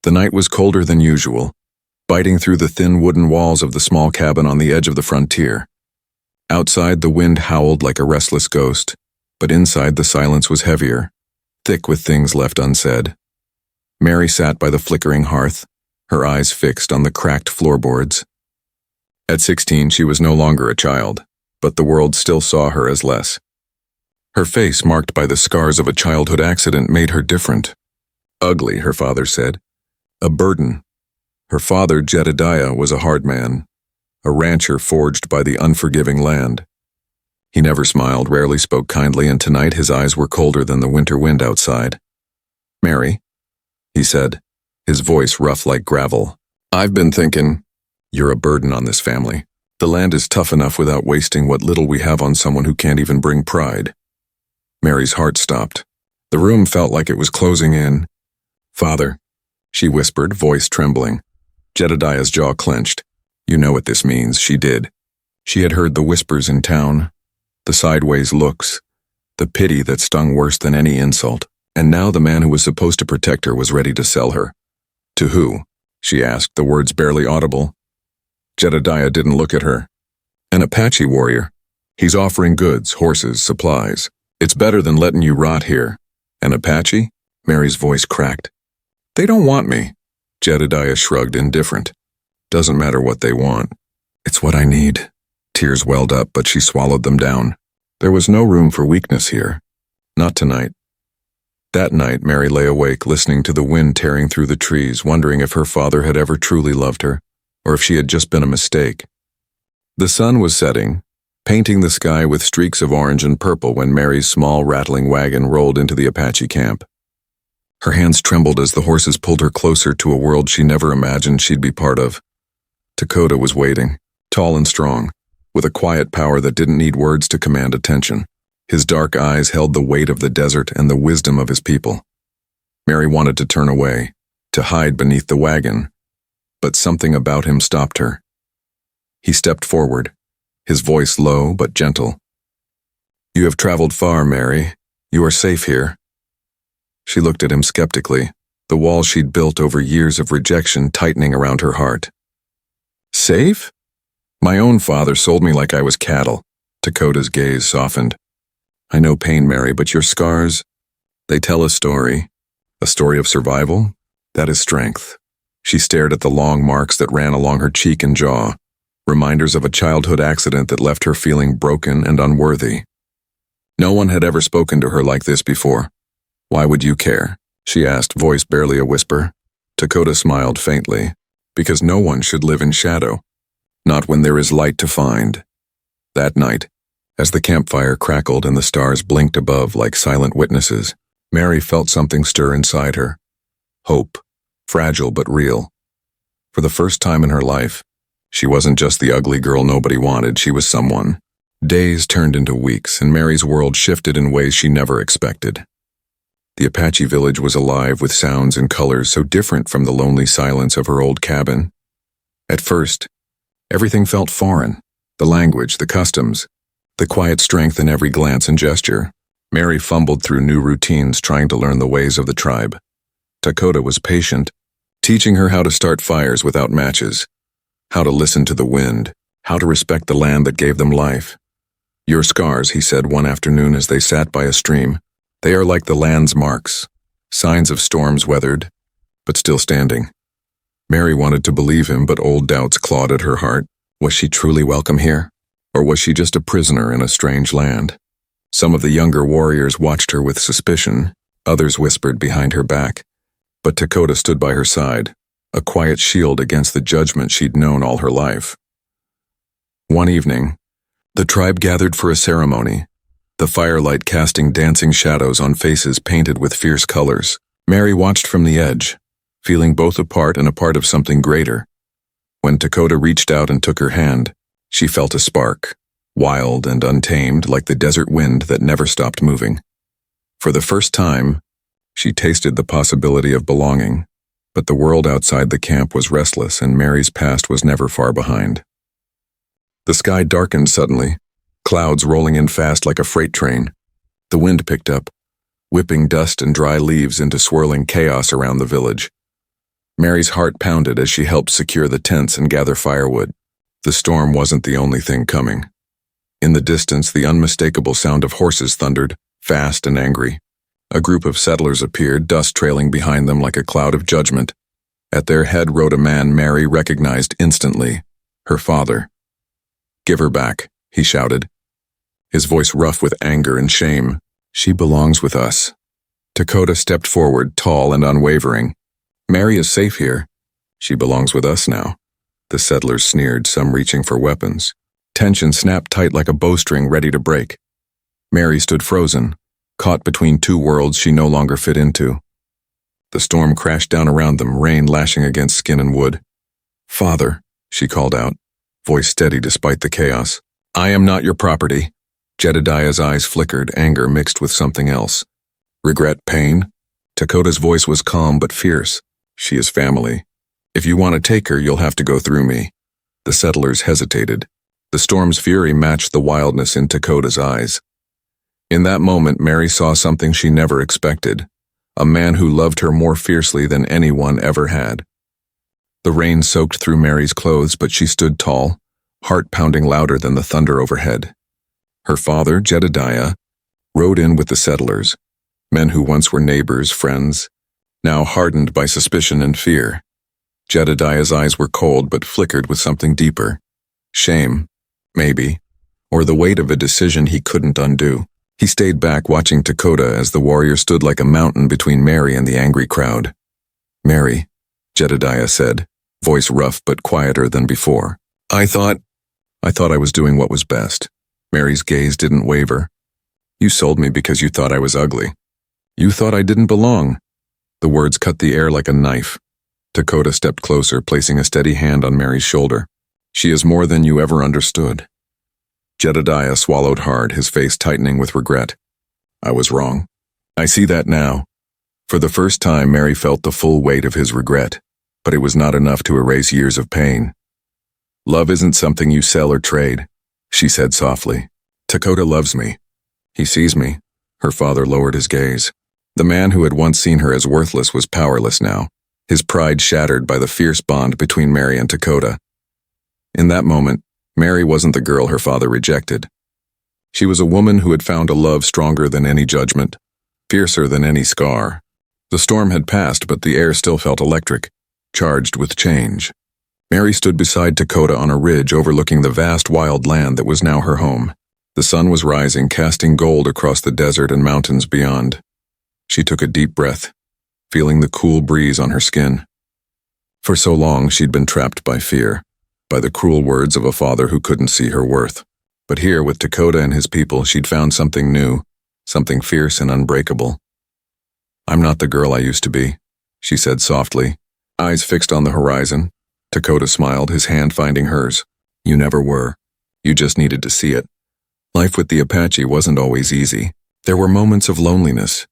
The night was colder than usual, biting through the thin wooden walls of the small cabin on the edge of the frontier. Outside, the wind howled like a restless ghost, but inside the silence was heavier, thick with things left unsaid. Mary sat by the flickering hearth, her eyes fixed on the cracked floorboards. At 16, she was no longer a child, but the world still saw her as less. Her face, marked by the scars of a childhood accident, made her different. Ugly, her father said. A burden. Her father, Jedediah, was a hard man, a rancher forged by the unforgiving land. He never smiled, rarely spoke kindly, and tonight his eyes were colder than the winter wind outside. "Mary," he said, his voice rough like gravel, "I've been thinking, you're a burden on this family. The land is tough enough without wasting what little we have on someone who can't even bring pride." Mary's heart stopped. The room felt like it was closing in. "Father," she whispered, voice trembling. Jedediah's jaw clenched. "You know what this means," she did. She had heard the whispers in town, the sideways looks, the pity that stung worse than any insult, and now the man who was supposed to protect her was ready to sell her. To who? She asked, the words barely audible. Jedediah didn't look at her. "An Apache warrior. He's offering goods, horses, supplies. It's better than letting you rot here." "An Apache?" Mary's voice cracked. "They don't want me." Jedediah shrugged, indifferent. "Doesn't matter what they want. It's what I need." Tears welled up, but she swallowed them down. There was no room for weakness here. Not tonight. That night, Mary lay awake, listening to the wind tearing through the trees, wondering if her father had ever truly loved her, or if she had just been a mistake. The sun was setting, painting the sky with streaks of orange and purple when Mary's small, rattling wagon rolled into the Apache camp. Her hands trembled as the horses pulled her closer to a world she never imagined she'd be part of. Dakota was waiting, tall and strong, with a quiet power that didn't need words to command attention. His dark eyes held the weight of the desert and the wisdom of his people. Mary wanted to turn away, to hide beneath the wagon, but something about him stopped her. He stepped forward, his voice low but gentle. "You have traveled far, Mary. You are safe here." She looked at him skeptically, the wall she'd built over years of rejection tightening around her heart. "Safe? My own father sold me like I was cattle." Dakota's gaze softened. "I know pain, Mary, but your scars, they tell a story of survival. That is strength." She stared at the long marks that ran along her cheek and jaw, reminders of a childhood accident that left her feeling broken and unworthy. No one had ever spoken to her like this before. "Why would you care?" she asked, voice barely a whisper. Dakota smiled faintly. "Because no one should live in shadow. Not when there is light to find." That night, as the campfire crackled and the stars blinked above like silent witnesses, Mary felt something stir inside her. Hope, fragile but real. For the first time in her life, she wasn't just the ugly girl nobody wanted, she was someone. Days turned into weeks, and Mary's world shifted in ways she never expected. The Apache village was alive with sounds and colors so different from the lonely silence of her old cabin. At first, everything felt foreign. The language, the customs, the quiet strength in every glance and gesture. Mary fumbled through new routines, trying to learn the ways of the tribe. Dakota was patient, teaching her how to start fires without matches, how to listen to the wind, how to respect the land that gave them life. "Your scars," he said one afternoon as they sat by a stream, "they are like the land's marks, signs of storms weathered, but still standing." Mary wanted to believe him, but old doubts clawed at her heart. Was she truly welcome here? Or was she just a prisoner in a strange land? Some of the younger warriors watched her with suspicion, others whispered behind her back. But Dakota stood by her side, a quiet shield against the judgment she'd known all her life. One evening, the tribe gathered for a ceremony, the firelight casting dancing shadows on faces painted with fierce colors. Mary watched from the edge, feeling both a part and a part of something greater. When Dakota reached out and took her hand, she felt a spark, wild and untamed like the desert wind that never stopped moving. For the first time, she tasted the possibility of belonging, but the world outside the camp was restless and Mary's past was never far behind. The sky darkened suddenly, clouds rolling in fast like a freight train. The wind picked up, whipping dust and dry leaves into swirling chaos around the village. Mary's heart pounded as she helped secure the tents and gather firewood. The storm wasn't the only thing coming. In the distance, the unmistakable sound of horses thundered, fast and angry. A group of settlers appeared, dust trailing behind them like a cloud of judgment. At their head rode a man Mary recognized instantly, her father. "Give her back," he shouted, his voice rough with anger and shame. "She belongs with us." Dakota stepped forward, tall and unwavering. "Mary is safe here. She belongs with us now." The settlers sneered, some reaching for weapons. Tension snapped tight like a bowstring ready to break. Mary stood frozen, caught between two worlds she no longer fit into. The storm crashed down around them, rain lashing against skin and wood. "Father," she called out, voice steady despite the chaos. "I am not your property." Jedediah's eyes flickered, anger mixed with something else. "Regret, pain?" Dakota's voice was calm but fierce. "She is family. If you want to take her, you'll have to go through me." The settlers hesitated. The storm's fury matched the wildness in Dakota's eyes. In that moment, Mary saw something she never expected. A man who loved her more fiercely than anyone ever had. The rain soaked through Mary's clothes, but she stood tall, heart pounding louder than the thunder overhead. Her father, Jedediah, rode in with the settlers, men who once were neighbors, friends, now hardened by suspicion and fear. Jedediah's eyes were cold but flickered with something deeper. Shame, maybe, or the weight of a decision he couldn't undo. He stayed back watching Dakota as the warrior stood like a mountain between Mary and the angry crowd. "Mary," Jedediah said, voice rough but quieter than before. I thought I was doing what was best." Mary's gaze didn't waver. "You sold me because you thought I was ugly. You thought I didn't belong." The words cut the air like a knife. Dakota stepped closer, placing a steady hand on Mary's shoulder. "She is more than you ever understood." Jedediah swallowed hard, his face tightening with regret. "I was wrong. I see that now." For the first time, Mary felt the full weight of his regret, but it was not enough to erase years of pain. "Love isn't something you sell or trade," she said softly. "Dakota loves me. He sees me." Her father lowered his gaze. The man who had once seen her as worthless was powerless now, his pride shattered by the fierce bond between Mary and Dakota. In that moment, Mary wasn't the girl her father rejected. She was a woman who had found a love stronger than any judgment, fiercer than any scar. The storm had passed, but the air still felt electric, charged with change. Mary stood beside Dakota on a ridge overlooking the vast wild land that was now her home. The sun was rising, casting gold across the desert and mountains beyond. She took a deep breath, feeling the cool breeze on her skin. For so long, she'd been trapped by fear, by the cruel words of a father who couldn't see her worth. But here, with Dakota and his people, she'd found something new, something fierce and unbreakable. "I'm not the girl I used to be," she said softly, eyes fixed on the horizon. Dakota smiled, his hand finding hers. "You never were. You just needed to see it." Life with the Apache wasn't always easy. There were moments of loneliness,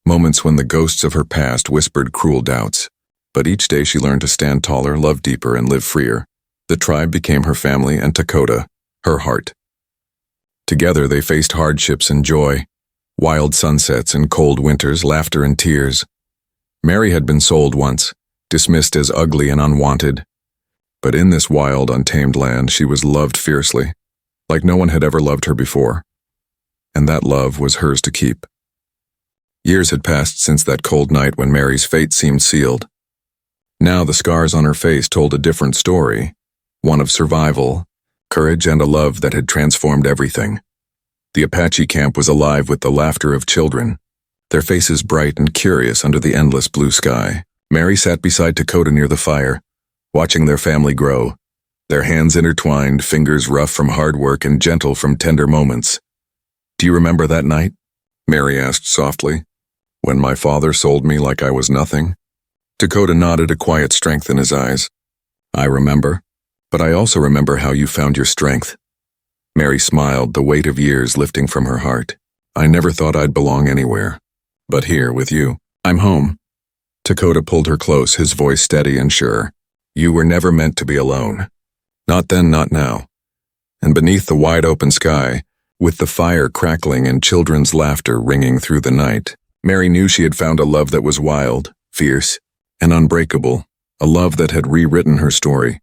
moments when the ghosts of her past whispered cruel doubts. But each day she learned to stand taller, love deeper, and live freer. The tribe became her family, and Dakota, her heart. Together they faced hardships and joy, wild sunsets and cold winters, laughter and tears. Mary had been sold once, dismissed as ugly and unwanted. But in this wild, untamed land, she was loved fiercely, like no one had ever loved her before. And that love was hers to keep. Years had passed since that cold night when Mary's fate seemed sealed. Now the scars on her face told a different story, one of survival, courage, and a love that had transformed everything. The Apache camp was alive with the laughter of children, their faces bright and curious under the endless blue sky. Mary sat beside Dakota near the fire, watching their family grow, their hands intertwined, fingers rough from hard work and gentle from tender moments. "Do you remember that night?" Mary asked softly. "When my father sold me like I was nothing?" Dakota nodded, a quiet strength in his eyes. "I remember. But I also remember how you found your strength." Mary smiled, the weight of years lifting from her heart. "I never thought I'd belong anywhere. But here, with you, I'm home." Dakota pulled her close, his voice steady and sure. "You were never meant to be alone. Not then, not now." And beneath the wide open sky, with the fire crackling and children's laughter ringing through the night, Mary knew she had found a love that was wild, fierce, and unbreakable. a love that had rewritten her story.